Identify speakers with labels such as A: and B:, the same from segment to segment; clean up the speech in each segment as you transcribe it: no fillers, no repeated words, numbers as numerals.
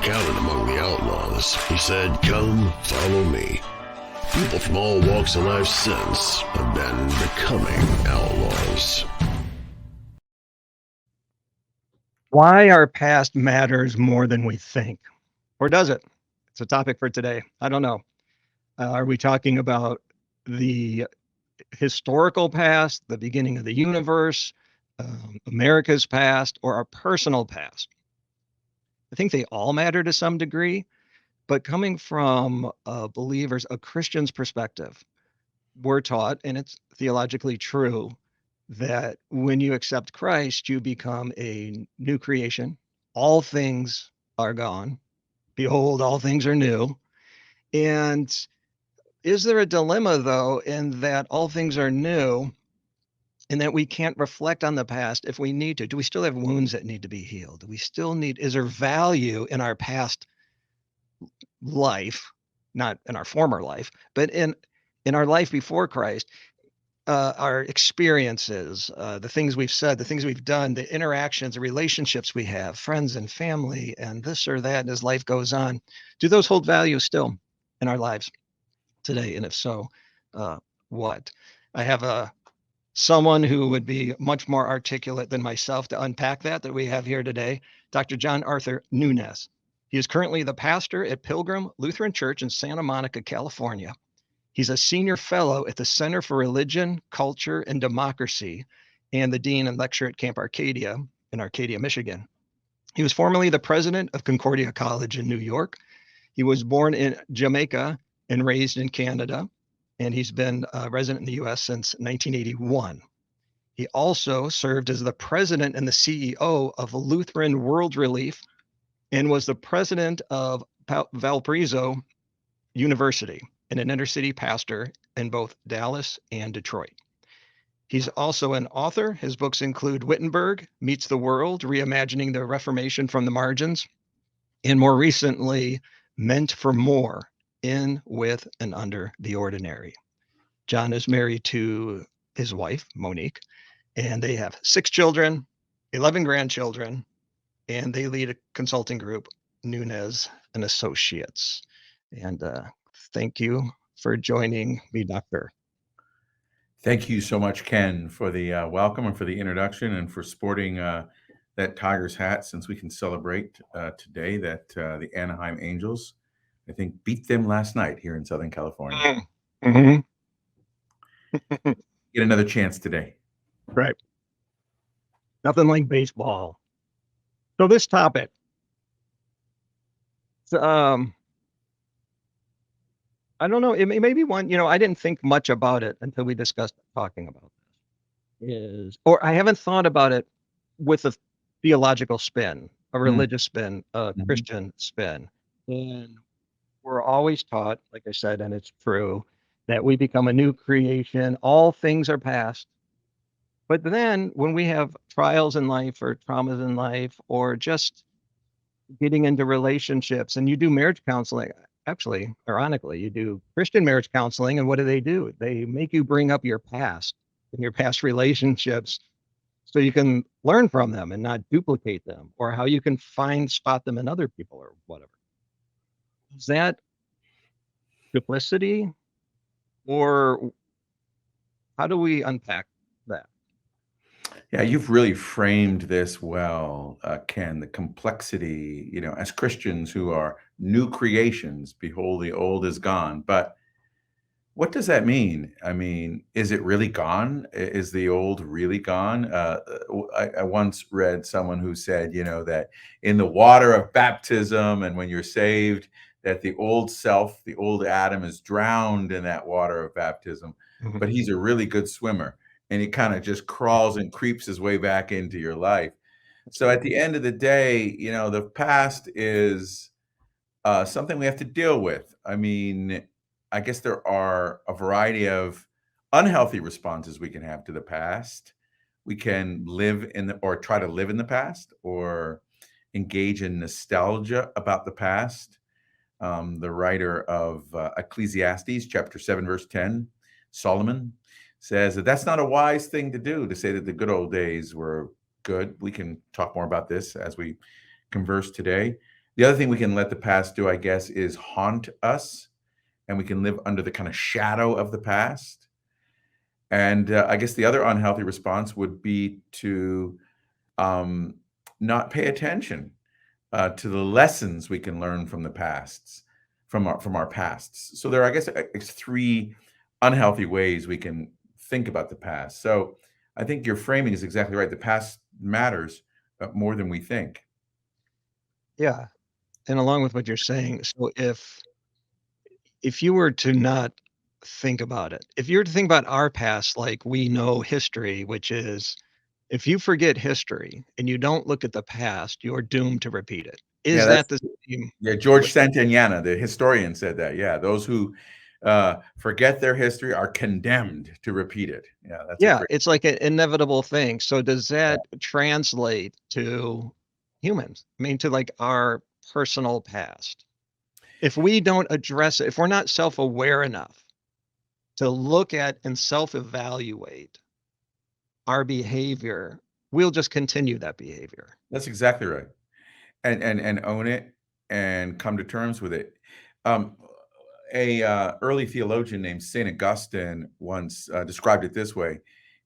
A: counted among the outlaws. He said, "Come, follow me." People from all walks of life since have been becoming outlaws.
B: Why our past matters more than we think. Or does it? It's a topic for today. I don't know. Are we talking about the historical past, the beginning of the universe, America's past, or our personal past? I think they all matter to some degree, but coming from believers, a Christian's perspective, we're taught, and it's theologically true, that when you accept Christ, you become a new creation. All things are gone. Behold, all things are new. And is there a dilemma, though, in that all things are new and that we can't reflect on the past if we need to? Do we still have wounds that need to be healed? Do we still need, is there value in our past life, not in our former life, but in our life before Christ? Our experiences, the things we've said, the things we've done, the interactions, the relationships we have, friends and family, and this or that as life goes on, do those hold value still in our lives today? And if so, what? I have someone who would be much more articulate than myself to unpack that we have here today, Dr. John Arthur Nunes. He is currently the pastor at Pilgrim Lutheran Church in Santa Monica, California. He's a senior fellow at the Center for Religion, Culture, and Democracy and the dean and lecturer at Camp Arcadia in Arcadia, Michigan. He was formerly the president of Concordia College in New York. He was born in Jamaica and raised in Canada, and he's been a resident in the U.S. since 1981. He also served as the president and the CEO of Lutheran World Relief and was the president of Valparaiso University and an inner-city pastor in both Dallas and Detroit. He's also an author. His books include Wittenberg Meets the World, Reimagining the Reformation from the Margins, and more recently, Meant for More, In, With, and Under the Ordinary. John is married to his wife, Monique, and they have 6 children, 11 grandchildren, and they lead a consulting group, Nunes and Associates. And thank you for joining me, Doctor.
C: Thank you so much, Ken, for the welcome and for the introduction and for sporting that Tigers hat, since we can celebrate today that the Anaheim Angels, I think, beat them last night here in Southern California.
B: Mm-hmm.
C: Get another chance today.
B: Right. Nothing like baseball. So this topic, I don't know. It may be one, I didn't think much about it until we discussed talking about this. Or I haven't thought about it with a theological spin, a religious spin, a Christian spin. And we're always taught, like I said, and it's true, that we become a new creation. All things are past. But then when we have trials in life or traumas in life, or just getting into relationships, and you do marriage counseling, actually, ironically, you do Christian marriage counseling, and what do? They make you bring up your past and your past relationships so you can learn from them and not duplicate them, or how you can spot them in other people or whatever. Is that duplicity, or how do we unpack that?
C: Yeah, you've really framed this well, Ken, the complexity, as Christians who are new creations, behold, the old is gone. But what does that mean? I mean, is it really gone? Is the old really gone? I once read someone who said, that in the water of baptism and when you're saved, that the old self, the old Adam, is drowned in that water of baptism, but he's a really good swimmer. And he kind of just crawls and creeps his way back into your life. So at the end of the day, the past is something we have to deal with. I mean, I guess there are a variety of unhealthy responses we can have to the past. We can live or try to live in the past, or engage in nostalgia about the past. The writer of Ecclesiastes, chapter 7, verse 10, Solomon, says that that's not a wise thing to do, to say that the good old days were good. We can talk more about this as we converse today. The other thing we can let the past do, I guess, is haunt us, and we can live under the kind of shadow of the past. And I guess the other unhealthy response would be to not pay attention to the lessons we can learn from the pasts, from our pasts. So there are, I guess, it's three unhealthy ways we can think about the past. So I think your framing is exactly right. The past matters more than we think.
B: Yeah. And along with what you're saying, so if you were to not think about it, if you were to think about our past like we know history, which is if you forget history and you don't look at the past, you're doomed to repeat it.
C: Yeah,
B: Is
C: that's
B: that the same
C: George
B: with
C: Santayana, the historian, said that. Yeah, those who forget their history are condemned to repeat it. Yeah, that's a
B: yeah,
C: great.
B: it's like an inevitable thing. So does that translate to humans? I mean, to like our personal past? If we don't address it, if we're not self-aware enough to look at and self-evaluate our behavior, we'll just continue that behavior.
C: That's exactly right. And own it and come to terms with it. Um, a early theologian named Saint Augustine once described it this way.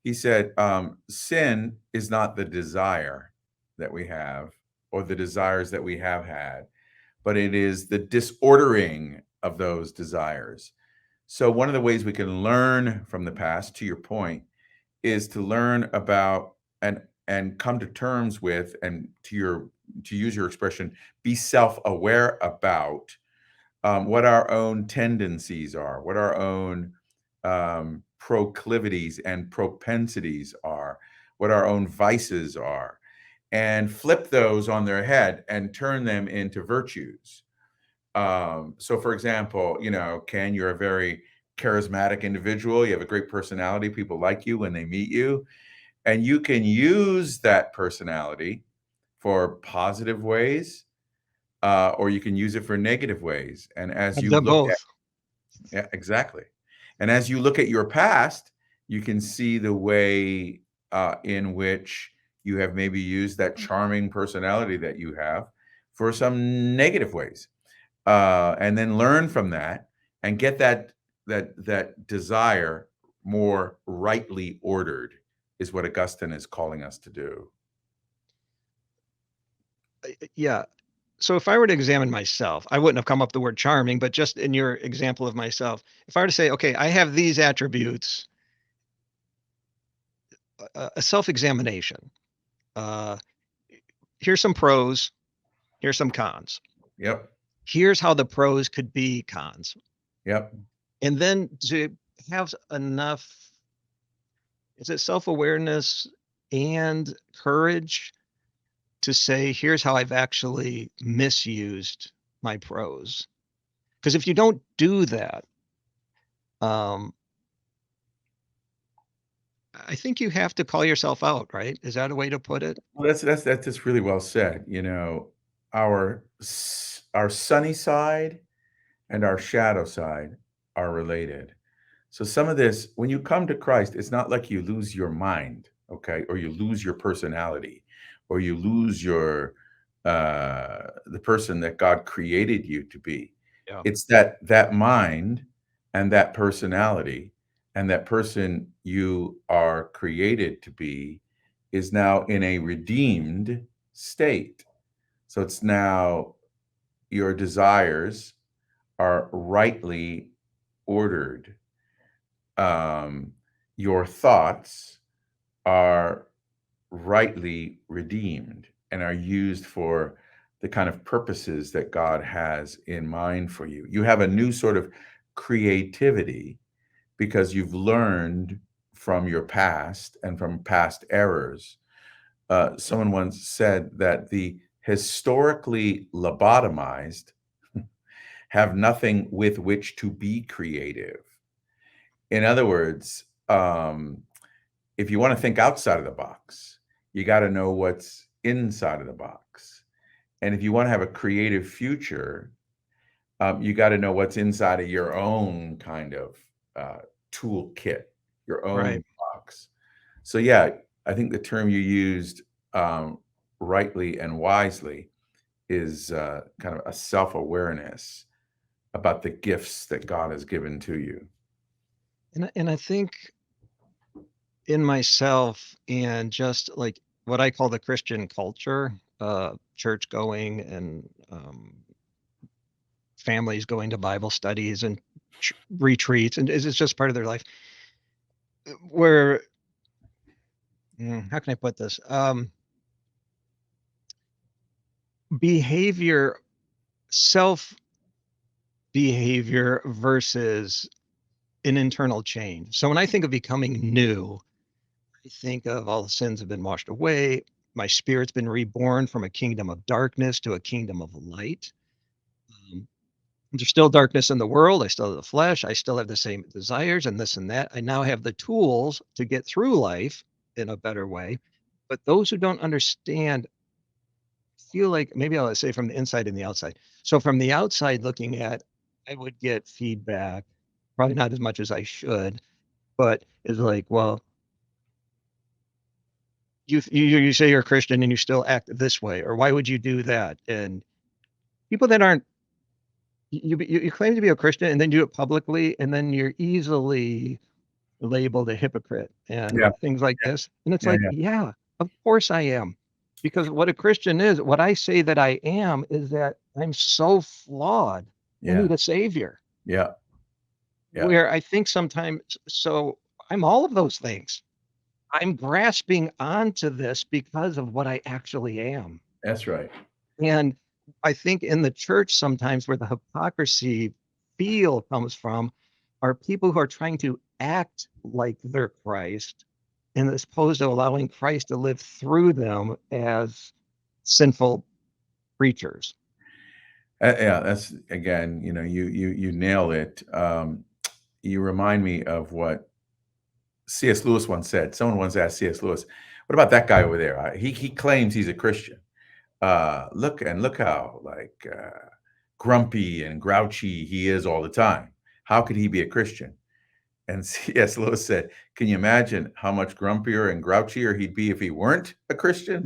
C: He said, "Sin is not the desire that we have or the desires that we have had, but it is the disordering of those desires." So one of the ways we can learn from the past, to your point, is to learn about and come to terms with, and to use your expression, be self-aware about what our own tendencies are, what our own proclivities and propensities are, what our own vices are, and flip those on their head and turn them into virtues. So for example, Ken, you're a very charismatic individual. You have a great personality. People like you when they meet you. And you can use that personality for positive ways, or you can use it for negative ways. And as
B: I've
C: you
B: done
C: look at,
B: both.
C: yeah, exactly. And as you look at your past, you can see the way in which you have maybe used that charming personality that you have for some negative ways, and then learn from that and get that desire more rightly ordered, is what Augustine is calling us to do.
B: Yeah. So if I were to examine myself, I wouldn't have come up with the word charming, but just in your example of myself, if I were to say, okay, I have these attributes, a self-examination. Uh, Here's some pros, here's some cons.
C: Yep.
B: Here's how the pros could be cons.
C: Yep.
B: And then to have enough, is it self-awareness and courage to say, here's how I've actually misused my pros. Because if you don't do that, um, I think you have to call yourself out, right? Is that a way to put it?
C: Well, that's just really well said. Our sunny side and our shadow side are related. So some of this, when you come to Christ, it's not like you lose your mind, okay, or you lose your personality, or you lose the person that God created you to be.
B: Yeah.
C: It's that mind and that personality and that person you are created to be is now in a redeemed state. So it's now your desires are rightly ordered. Your thoughts are rightly redeemed and are used for the kind of purposes that God has in mind for you. You have a new sort of creativity because you've learned from your past and from past errors. Someone once said that the historically lobotomized have nothing with which to be creative. In other words, if you want to think outside of the box, you got to know what's inside of the box. And if you want to have a creative future, you got to know what's inside of your own kind of toolkit, your
B: Right.
C: own box. So, yeah, I think the term you used rightly and wisely is kind of a self-awareness about the gifts that God has given to you.
B: And I think in myself and just like what I call the Christian culture, church going and families going to Bible studies and retreats, and it's just part of their life. Where, how can I put this? Behavior, self behavior versus an internal change. So when I think of becoming new, I think of all the sins have been washed away. My spirit's been reborn from a kingdom of darkness to a kingdom of light. There's still darkness in the world. I still have the flesh. I still have the same desires and this and that. I now have the tools to get through life in a better way. But those who don't understand feel like, maybe I'll say from the inside and the outside. So from the outside looking at, I would get feedback, probably not as much as I should, but it's like, well, you say you're a Christian and you still act this way, or why would you do that? And people that aren't, you claim to be a Christian and then do it publicly, and then you're easily labeled a hypocrite and
C: Yeah,
B: things like this. And it's
C: yeah,
B: like,
C: yeah,
B: yeah, of course I am. Because what a Christian is, what I say that I am, is that I'm so flawed. I
C: yeah,
B: need a savior.
C: yeah, yeah.
B: Where I think sometimes, so I'm all of those things. I'm grasping onto this because of what I actually am.
C: That's right.
B: And I think in the church, sometimes where the hypocrisy feel comes from are people who are trying to act like they're Christ, and as opposed to allowing Christ to live through them as sinful creatures.
C: Yeah, that's again, you nail it. You remind me of what C.S. Lewis once said. Someone once asked C.S. Lewis, "What about that guy over there? He claims he's a Christian. Look how like grumpy and grouchy he is all the time. How could he be a Christian?" And C.S. Lewis said, "Can you imagine how much grumpier and grouchier he'd be if he weren't a Christian?"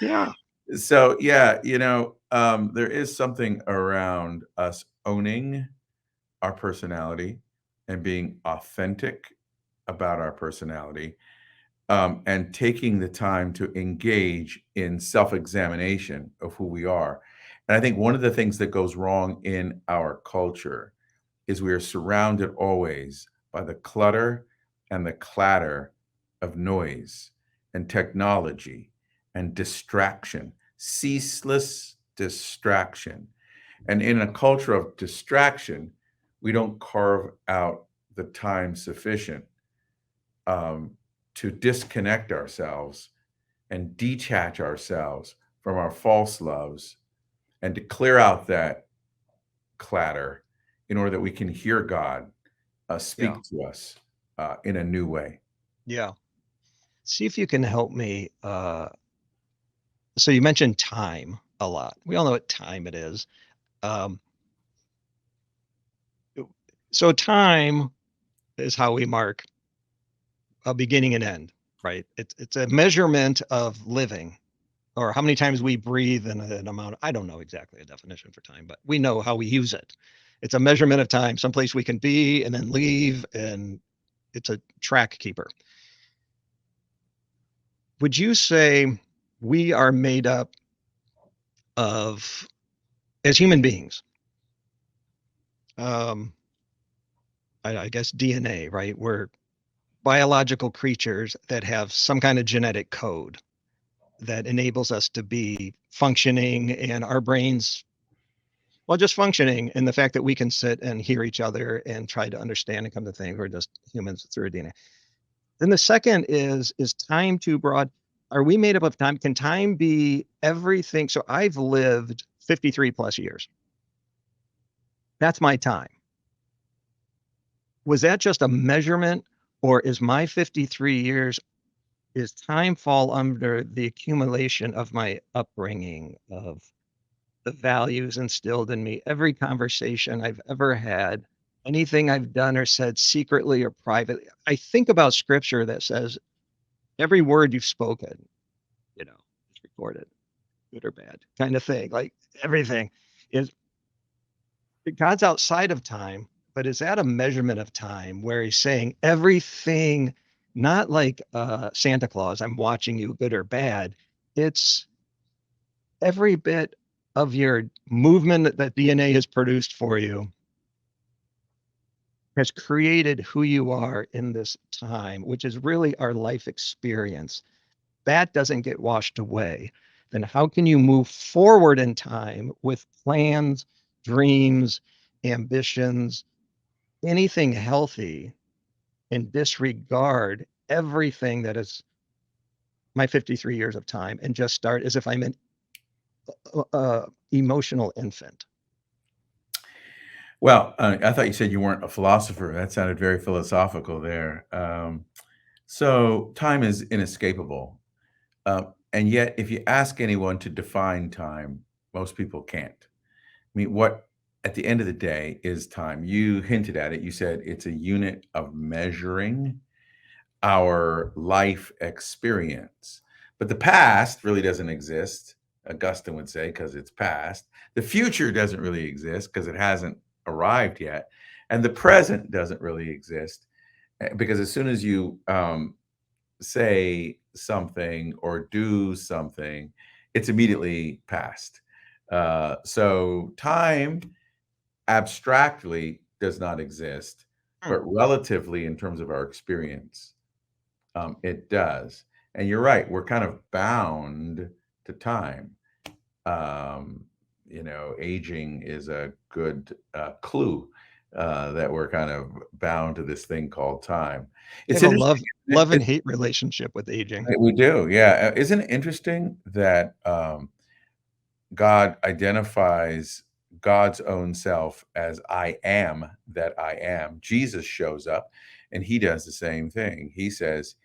B: Yeah.
C: So yeah, there is something around us owning our personality and being authentic about our personality, and taking the time to engage in self-examination of who we are. And I think one of the things that goes wrong in our culture is we are surrounded always by the clutter and the clatter of noise and technology and distraction, ceaseless distraction. And in a culture of distraction, we don't carve out the time sufficient to disconnect ourselves and detach ourselves from our false loves and to clear out that clatter in order that we can hear God speak
B: Yeah.
C: to us in a new way.
B: Yeah. See if you can help me. So you mentioned time a lot. We all know what time it is. Um, so time is how we mark a beginning and end, right? It's a measurement of living, or how many times we breathe in an amount. I don't know exactly a definition for time, but we know how we use it. It's a measurement of time, someplace we can be and then leave, and it's a track keeper. Would you say we are made up of, as human beings, um, I guess DNA, right? We're biological creatures that have some kind of genetic code that enables us to be functioning, and our brains, well, just functioning, and the fact that we can sit and hear each other and try to understand and come to things. We're just humans through DNA. Then the second is time too broad? Are we made up of time? Can time be everything? So I've lived 53 plus years. That's my time. Was that just a measurement, or is my 53 years, is time fall under the accumulation of my upbringing, of the values instilled in me, every conversation I've ever had, anything I've done or said secretly or privately? I think about scripture that says every word you've spoken, is recorded. good or bad kind of thing. Like everything is, God's outside of time, but is that a measurement of time where he's saying everything, not like Santa Claus, I'm watching you good or bad. It's every bit of your movement that DNA has produced for you has created who you are in this time, which is really our life experience. That doesn't get washed away. Then how can you move forward in time with plans, dreams, ambitions, anything healthy, and disregard everything that is my 53 years of time and just start as if I'm an emotional infant?
C: Well, I thought you said you weren't a philosopher. That sounded very philosophical there. So time is inescapable. And yet, if you ask anyone to define time, most people can't. I mean, what at the end of the day is time? You hinted at it. You said it's a unit of measuring our life experience. But the past really doesn't exist, Augustine would say, because it's past. The future doesn't really exist because it hasn't arrived yet. And the present doesn't really exist because as soon as you say something or do something, it's immediately past. So time abstractly does not exist, but relatively in terms of our experience, it does. And you're right, we're kind of bound to time. Aging is a good clue that we're kind of bound to this thing called time. It's
B: have a
C: interesting.
B: love and hate relationship with aging.
C: We do, yeah. Isn't it interesting that God identifies God's own self as I am that I am? Jesus shows up and he does the same thing. He says,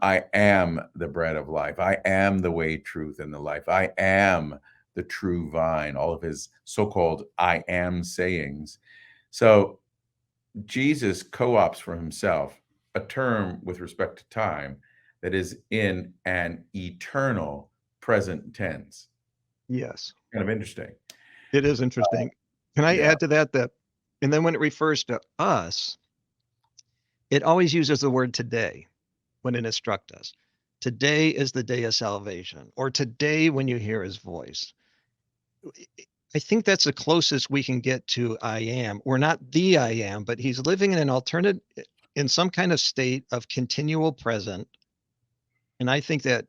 C: I am the bread of life. I am the way, truth, and the life. I am the true vine, all of his so-called I am sayings. So Jesus co-opts for himself a term with respect to time that is in an eternal present tense.
B: Yes.
C: Kind of interesting.
B: It is interesting. Can I
C: yeah.
B: add to that, and then when it refers to us, it always uses the word today when it instructs us. Today is the day of salvation, or today when you hear his voice. I think that's the closest we can get to I am. We're not the I am, but he's living in an alternate, in some kind of state of continual present. And I think that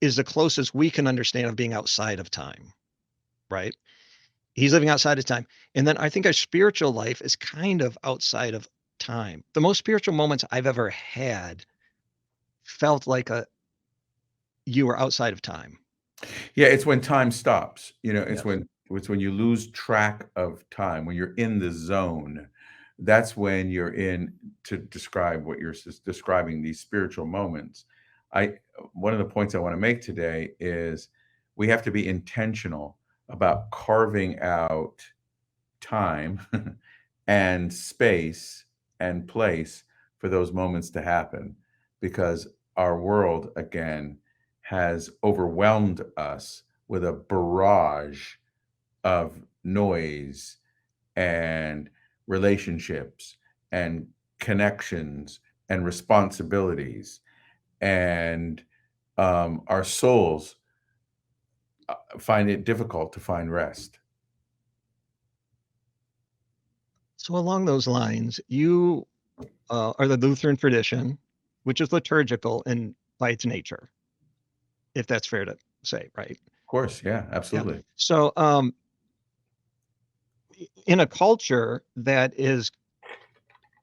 B: is the closest we can understand of being outside of time, right? He's living outside of time. And then I think our spiritual life is kind of outside of time. The most spiritual moments I've ever had felt like you were outside of time.
C: Yeah, it's when time stops. It's
B: Yes.
C: when you lose track of time, when you're in the zone. That's when you're in, to describe what you're describing, these spiritual moments. One of the points I want to make today is we have to be intentional about carving out time and space and place for those moments to happen, because our world, again, has overwhelmed us with a barrage of noise and relationships and connections and responsibilities. And our souls find it difficult to find rest.
B: So along those lines, you are the Lutheran tradition, which is liturgical and by its nature, if that's fair to say, right?
C: Of course, yeah, absolutely.
B: Yeah. So in a culture that is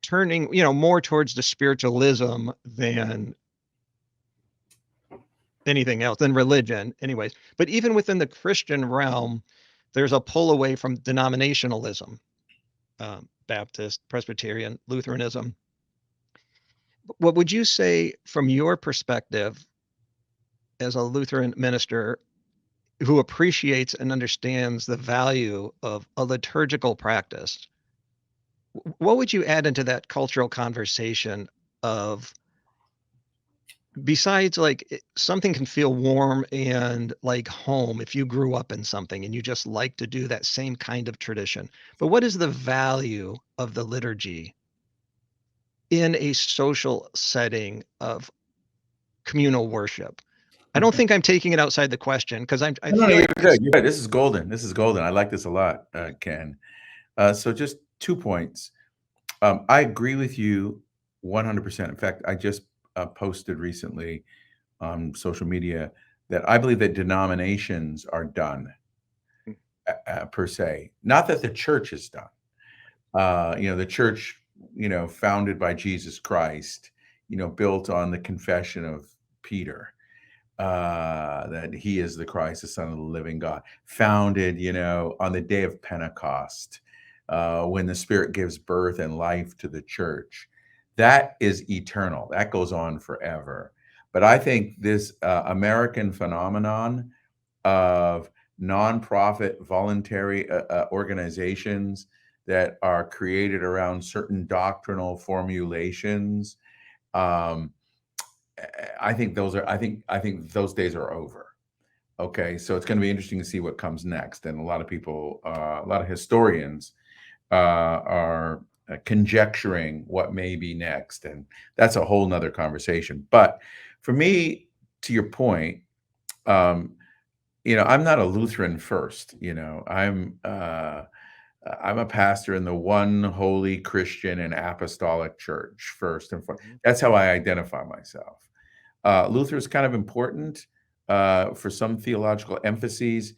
B: turning, more towards the spiritualism than anything else, than religion, anyways. But even within the Christian realm, there's a pull away from denominationalism, Baptist, Presbyterian, Lutheranism. What would you say from your perspective as a Lutheran minister who appreciates and understands the value of a liturgical practice? What would you add into that cultural conversation of besides, like, something can feel warm and like home if you grew up in something and you just like to do that same kind of tradition. But what is the value of the liturgy in a social setting of communal worship? I don't think I'm taking it outside the question because I
C: No,
B: feel
C: you're
B: like
C: good. You're good. This is golden. This is golden. I like this a lot, Ken. So just 2 points. I agree with you 100%. In fact, I just posted recently on social media that I believe that denominations are done per se. Not that the church is done. The church, founded by Jesus Christ, built on the confession of Peter, that he is the Christ, the Son of the living God, founded, on the day of Pentecost, when the Spirit gives birth and life to the church. That is eternal. That goes on forever. But I think this American phenomenon of nonprofit voluntary organizations that are created around certain doctrinal formulations, um, I think those days are over. Okay, so it's going to be interesting to see what comes next, and a lot of people, a lot of historians, are conjecturing what may be next, and that's a whole nother conversation. But for me, to your point, um, I'm not a Lutheran first. I'm a pastor in the one holy Christian and apostolic church first and foremost. That's how I identify myself. Luther is kind of important for some theological emphases,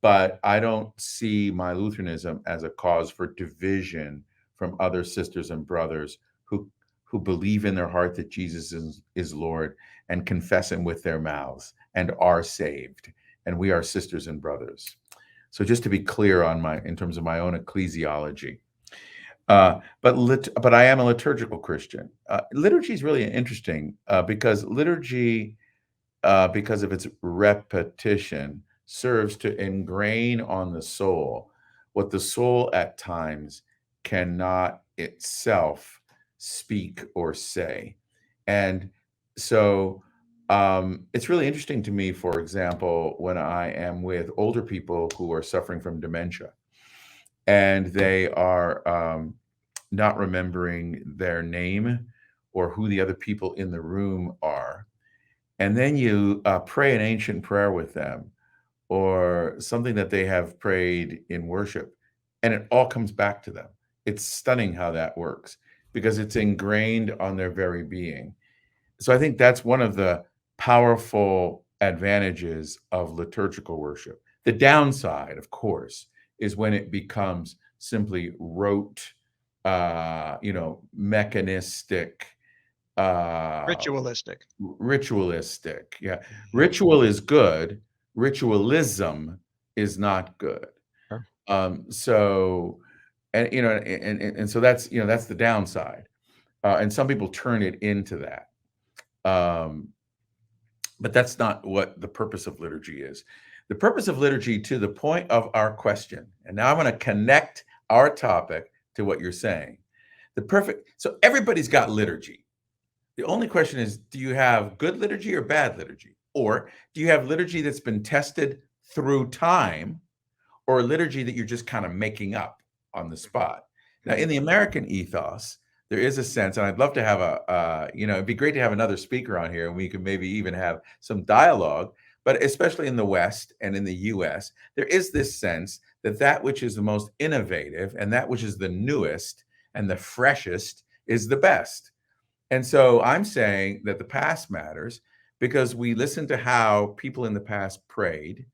C: but I don't see my Lutheranism as a cause for division from other sisters and brothers who believe in their heart that Jesus is Lord and confess him with their mouths and are saved. And we are sisters and brothers. So just to be clear in terms of my own ecclesiology. But I am a liturgical Christian. Liturgy is really interesting because liturgy, because of its repetition, serves to ingrain on the soul what the soul at times cannot itself speak or say. And so it's really interesting to me, for example, when I am with older people who are suffering from dementia and they are not remembering their name or who the other people in the room are. And then you pray an ancient prayer with them or something that they have prayed in worship, and it all comes back to them. It's stunning how that works because it's ingrained on their very being. So I think that's one of the powerful advantages of liturgical worship. The downside, of course, is when it becomes simply rote, mechanistic,
B: ritualistic.
C: ritualistic. Yeah. Ritual is good. Ritualism is not good.
B: Sure.
C: So, and so that's the downside. And some people turn it into that. But that's not what the purpose of liturgy is. The purpose of liturgy, to the point of our question, and now I'm going to connect our topic to what you're saying. So everybody's got liturgy. The only question is, do you have good liturgy or bad liturgy? Or do you have liturgy that's been tested through time, or liturgy that you're just kind of making up on the spot? Now, in the American ethos, there is a sense, and I'd love to have it'd be great to have another speaker on here, and we could maybe even have some dialogue. But especially in the West and in the US, there is this sense that which is the most innovative and that which is the newest and the freshest is the best. And so I'm saying that the past matters because we listen to how people in the past prayed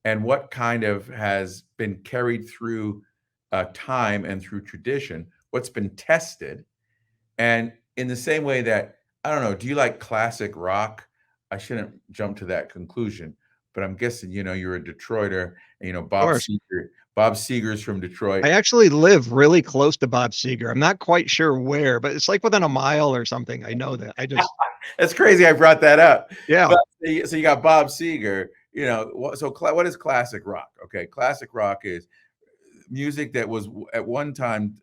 C: and what kind of has been carried through time and through tradition, what's been tested. And in the same way that, I don't know, do you like classic rock? I shouldn't jump to that conclusion, but I'm guessing, you're a Detroiter and, Bob Seger's from Detroit.
B: I actually live really close to Bob Seger. I'm not quite sure where, but it's like within a mile or something. I know that.
C: That's crazy. I brought that up.
B: Yeah.
C: But, so you got Bob Seger, so what is classic rock? Okay. Classic rock is music that was at one time,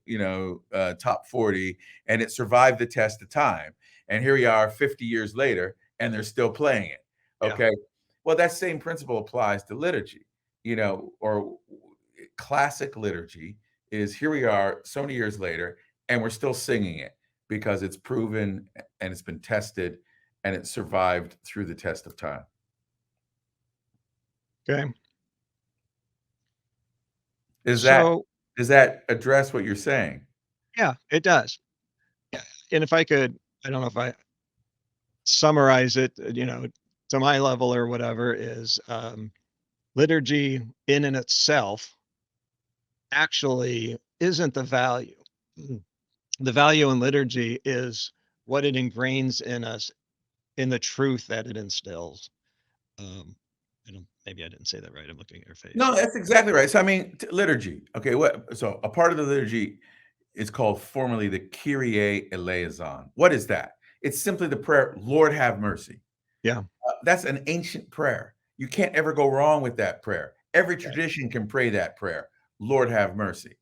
C: top 40, and it survived the test of time. And here we are 50 years later, and they're still playing it.
B: Yeah.
C: Okay. Well, that same principle applies to liturgy, or classic liturgy is here we are so many years later, and we're still singing it because it's proven and it's been tested and it survived through the test of time.
B: Okay.
C: Does
B: So
C: that address what you're saying?
B: yeah, it does. Yeah. And if I could, I don't know if I summarize it, to my level or whatever, is liturgy in and itself actually isn't the value. The value in liturgy is what it ingrains in us, in the truth that it instills. Maybe I didn't say that right. I'm looking at your face.
C: No, that's exactly right. So I mean, liturgy. Okay, so a part of the liturgy is called formally the Kyrie eleison. What is that? It's simply the prayer, Lord have mercy.
B: Yeah.
C: That's an ancient prayer. You can't ever go wrong with that prayer. Every tradition can pray that prayer, Lord have mercy.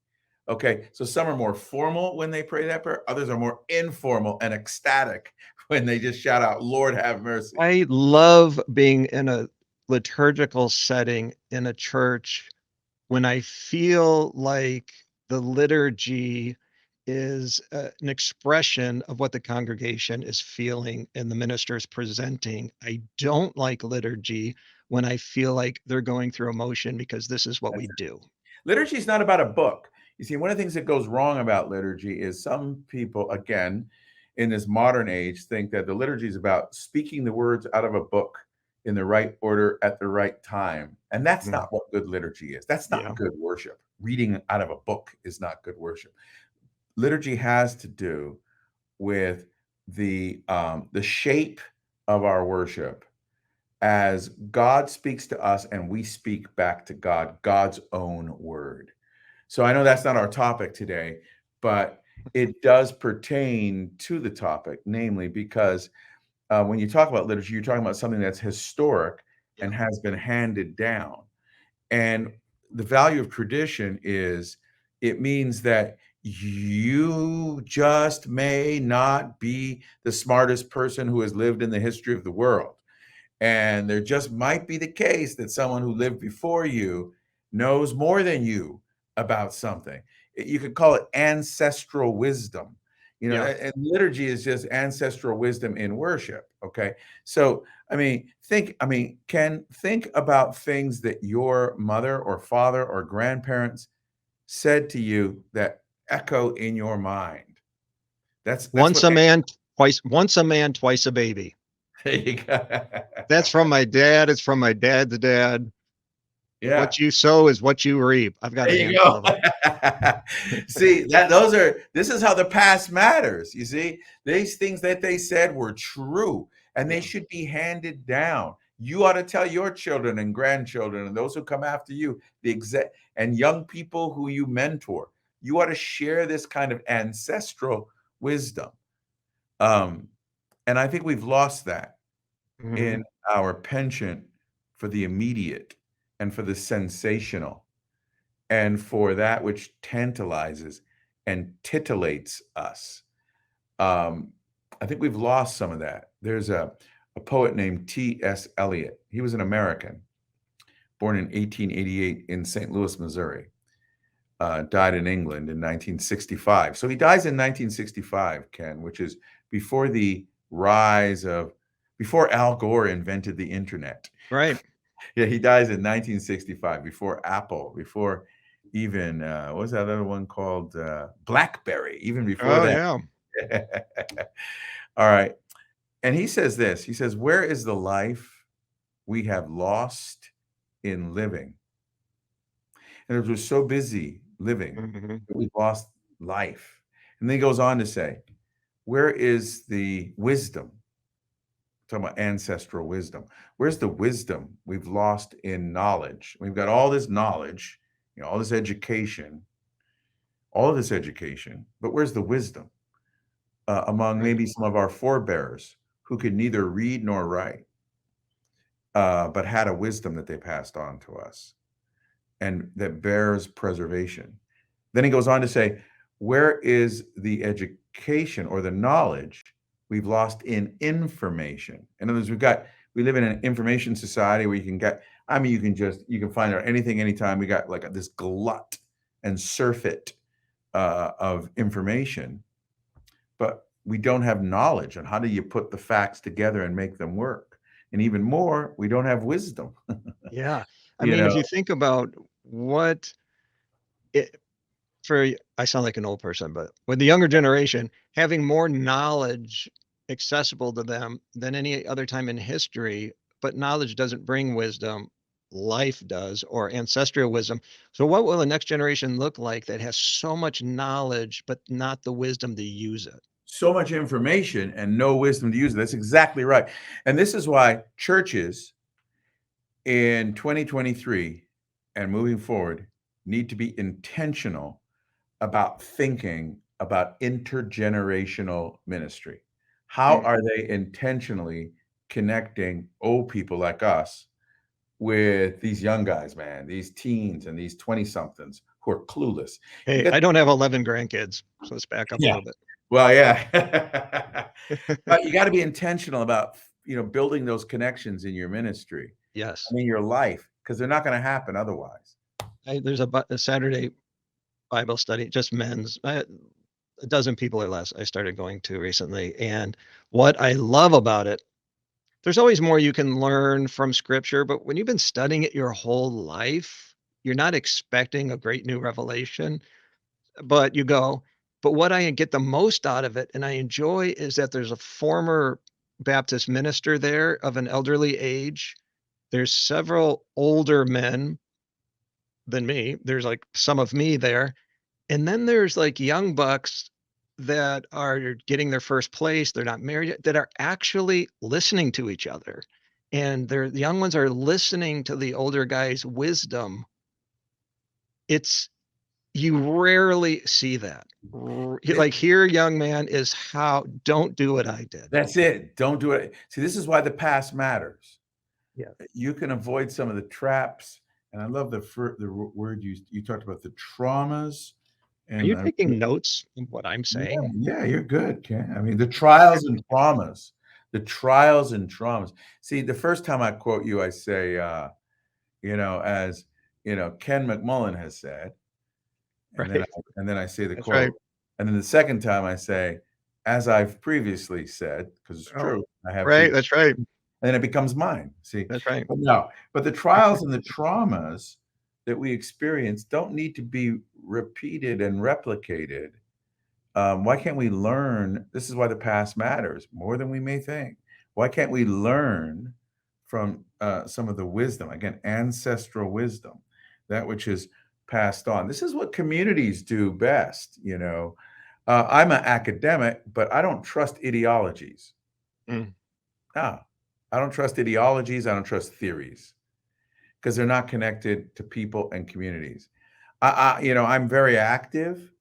C: Okay, so some are more formal when they pray that prayer. Others are more informal and ecstatic when they just shout out, Lord have mercy.
B: I love being in a liturgical setting in a church when I feel like the liturgy is an expression of what the congregation is feeling and the minister is presenting. I don't like liturgy when I feel like they're going through emotion because this is what we do.
C: Liturgy is not about a book. You see, one of the things that goes wrong about liturgy is some people, again, in this modern age, think that the liturgy is about speaking the words out of a book in the right order at the right time. And that's not what good liturgy is. That's not good worship. Reading out of a book is not good worship. Liturgy has to do with the shape of our worship as God speaks to us and we speak back to God, God's own word. So I know that's not our topic today, but it does pertain to the topic, namely because when you talk about liturgy, you're talking about something that's historic and has been handed down. And the value of tradition is it means that you just may not be the smartest person who has lived in the history of the world. And there just might be the case that someone who lived before you knows more than you about something. You could call it ancestral wisdom. And liturgy is just ancestral wisdom in worship. Okay. So, Ken, think about things that your mother or father or grandparents said to you that echo in your mind. That's
B: once a man, twice a baby.
C: There you go.
B: That's from my dad. It's from my dad's dad.
C: Yeah.
B: What you sow is what you reap. I've got a handful of them.
C: See, this is how the past matters. You see, these things that they said were true and they should be handed down. You ought to tell your children and grandchildren and those who come after you, and young people who you mentor, you ought to share this kind of ancestral wisdom. And I think we've lost that in our penchant for the immediate and for the sensational and for that which tantalizes and titillates us. I think we've lost some of that. There's a poet named T.S. Eliot. He was an American, born in 1888 in St. Louis, Missouri, died in England in 1965. So he dies in 1965, Ken, which is before before Al Gore invented the internet.
B: Right.
C: Yeah, he dies in 1965, before Apple, before even, what was that other one called? BlackBerry, even before that.
B: Yeah.
C: All right. And he says this, he says, where is the life we have lost in living? And we're so busy living that we've lost life. And then he goes on to say, where is the wisdom? Talking about ancestral wisdom. Where's the wisdom we've lost in knowledge? We've got all this knowledge, all this education, but where's the wisdom among maybe some of our forebears who could neither read nor write, but had a wisdom that they passed on to us and that bears preservation? Then he goes on to say, where is the education or the knowledge We've lost in information. In other words, we live in an information society where you can find out anything, anytime. We got like this glut and surfeit of information, but we don't have knowledge on how do you put the facts together and make them work. And even more, we don't have wisdom.
B: Yeah. I
C: You
B: mean, if
C: know,
B: you think about what it, I sound like an old person, but with the younger generation, having more knowledge accessible to them than any other time in history, but knowledge doesn't bring wisdom, life does, or ancestral wisdom. So what will the next generation look like that has so much knowledge, but not the wisdom to use it?
C: so much information and no wisdom to use it. That's exactly right. And this is why churches in 2023 and moving forward need to be intentional about thinking about intergenerational ministry. How are they intentionally connecting old people like us with these young guys, man, these teens and these 20 somethings who are clueless?
B: Hey,
C: Because,
B: I don't have 11 grandkids, so let's back up a
C: yeah,
B: little bit.
C: well, yeah. But you got to be intentional about, building those connections in your ministry,
B: Yes.
C: in your life, because they're not going to happen otherwise.
B: There's a Saturday Bible study, just men's, a dozen people or less I started going to recently. And what I love about it, there's always more you can learn from scripture, but when you've been studying it your whole life, you're not expecting a great new revelation, but you go. But what I get the most out of it and I enjoy is that there's a former Baptist minister there of an elderly age. There's several older men than me. There's like some of me there. And then there's like young bucks that are getting their first place. They're not married yet, that are actually listening to each other. And the young ones are listening to the older guys' wisdom. You rarely see that. Like here, young man, is how don't do what I did.
C: That's it. Don't do it. See, this is why the past matters.
B: Yeah.
C: You can avoid some of the traps. And I love the word you talked about, the traumas.
B: Are you
C: And
B: taking notes of what I'm saying?
C: yeah, you're good, Ken. I mean, the trials and traumas, the trials and traumas. See, the first time I quote you, I say, as Ken McMullen has said, and
B: Right.
C: then I say the
B: That's
C: quote,
B: right.
C: and then the second time I say, as I've previously said, because it's
B: Oh,
C: true, I have
B: right. That's right.
C: and then it becomes mine. See,
B: That's right.
C: but no, but the trials and the traumas that we experience don't need to be repeated and replicated. Why can't we learn? This is why the past matters more than we may think. Why can't we learn from some of the wisdom, again, ancestral wisdom, that which is passed on? This is what communities do best. I'm an academic, but I don't trust ideologies.
B: Mm,
C: No, I don't trust ideologies. I don't trust theories because they're not connected to people and communities. I'm very active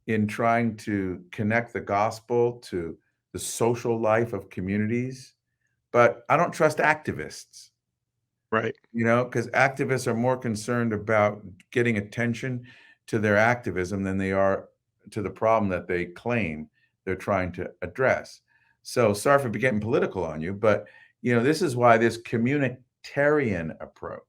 C: in trying to connect the gospel to the social life of communities, but I don't trust activists,
B: right.
C: because activists are more concerned about getting attention to their activism than they are to the problem that they claim they're trying to address. So sorry for getting political on you, but this is why this communitarian approach,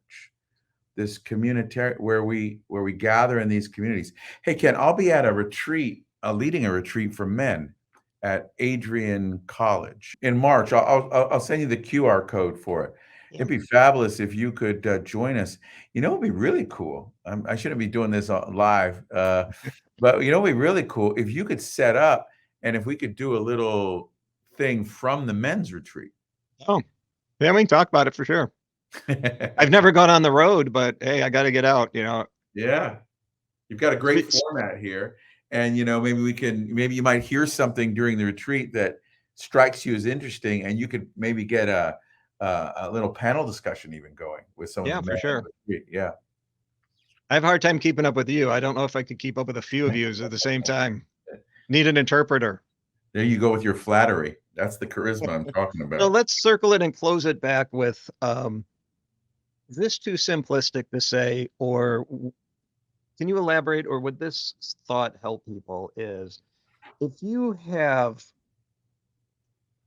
C: this communitarian where we gather in these communities. Hey, Ken, I'll be at a retreat, leading a retreat for men at Adrian College in March. I'll send you the QR code for it.
B: Yeah.
C: It'd be fabulous if you could join us. It'd be really cool. I shouldn't be doing this live, but it'd be really cool if you could set up and if we could do a little thing from the men's retreat.
B: Oh, yeah, we can talk about it for sure. I've never gone on the road, but hey, I got to get out,
C: Yeah. You've got a great format here. And, maybe you might hear something during the retreat that strikes you as interesting, and you could maybe get a little panel discussion even going with some of
B: Yeah,
C: the
B: for
C: men on
B: sure.
C: the retreat. Yeah.
B: I have a hard time keeping up with you. I don't know if I could keep up with a few of you at the same time. Need an interpreter.
C: There you go with your flattery. That's the charisma I'm talking
B: So
C: about.
B: let's circle it and close it back with is this too simplistic to say, or can you elaborate, or would this thought help people? Is if you have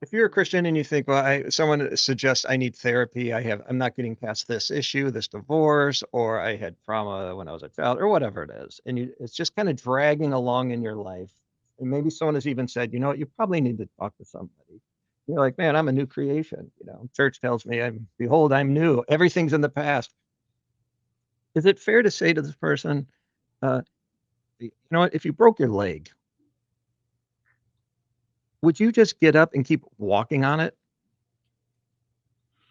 B: If you're a Christian and you think, well, someone suggests I need therapy, I'm not getting past this issue, this divorce, or I had trauma when I was a child, or whatever it is, and it's just kind of dragging along in your life, and maybe someone has even said, you know what, you probably need to talk to somebody. You're like, man, I'm a new creation. Church tells me, behold, I'm new. Everything's in the past. Is it fair to say to this person, you know what, if you broke your leg, would you just get up and keep walking on it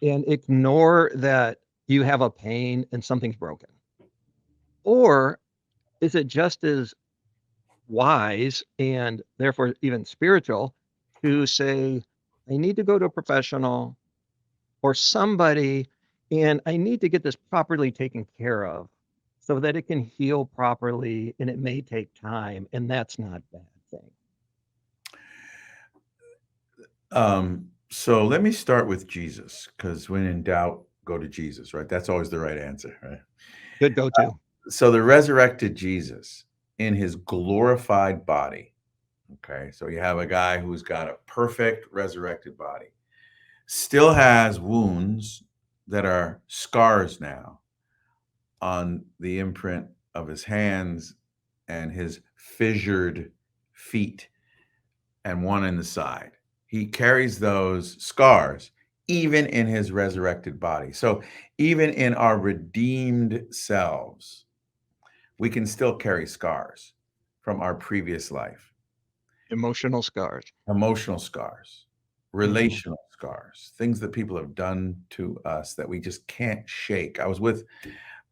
B: and ignore that you have a pain and something's broken? Or is it just as wise and therefore even spiritual to say, I need to go to a professional or somebody, and I need to get this properly taken care of so that it can heal properly, and it may take time, and that's not a bad thing.
C: So let me start with Jesus, because when in doubt, go to Jesus, right? That's always the right answer, right?
B: Good go-to.
C: So the resurrected Jesus in his glorified body, okay? So you have a guy who's got a perfect resurrected body, still has wounds that are scars now on the imprint of his hands and his fissured feet and one in the side. He carries those scars even in his resurrected body. So even in our redeemed selves, we can still carry scars from our previous life.
B: Emotional scars.
C: Emotional scars, relational scars, things that people have done to us that we just can't shake. I was with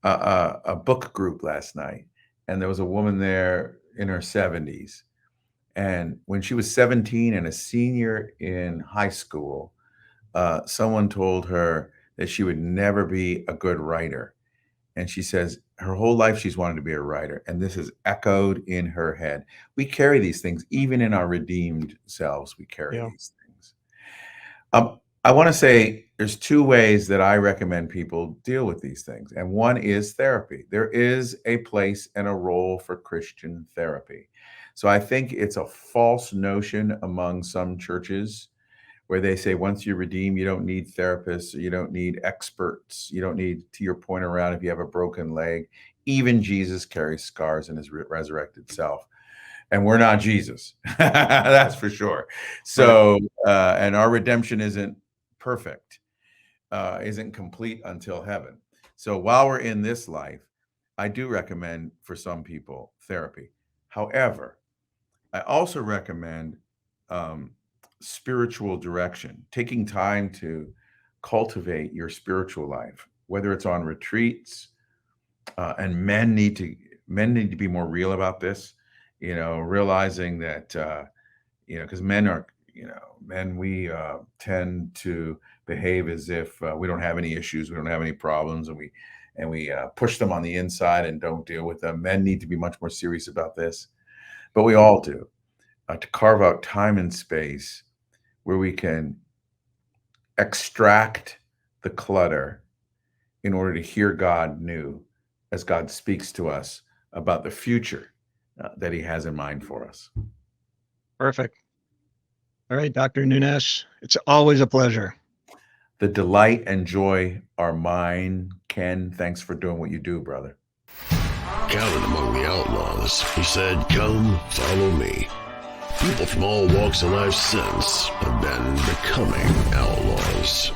C: a book group last night, and there was a woman there in her 70s. And when she was 17 and a senior in high school, someone told her that she would never be a good writer. And she says her whole life she's wanted to be a writer. And this is echoed in her head. We carry these things, even in our redeemed selves, we carry these things. I want to say there's two ways that I recommend people deal with these things. And one is therapy. There is a place and a role for Christian therapy. So I think it's a false notion among some churches where they say once you're redeemed, you don't need therapists, you don't need experts, you don't need, to your point around, if you have a broken leg. Even Jesus carries scars in his resurrected self. And we're not Jesus, that's for sure. So, and our redemption isn't perfect, isn't complete until heaven. So while we're in this life, I do recommend for some people therapy. However, I also recommend spiritual direction, taking time to cultivate your spiritual life, whether it's on retreats, and men need to be more real about this, realizing that, because we tend to behave as if we don't have any issues, we don't have any problems, and we push them on the inside and don't deal with them. Men need to be much more serious about this, but we all do, to carve out time and space where we can extract the clutter in order to hear God new as God speaks to us about the future that he has in mind for us.
B: Perfect. All right, Dr. Nunes, it's always a pleasure.
C: The delight and joy are mine. Ken, thanks for doing what you do, brother.
A: Counted among the outlaws, he said, come, follow me. People from all walks of life since have been becoming outlaws.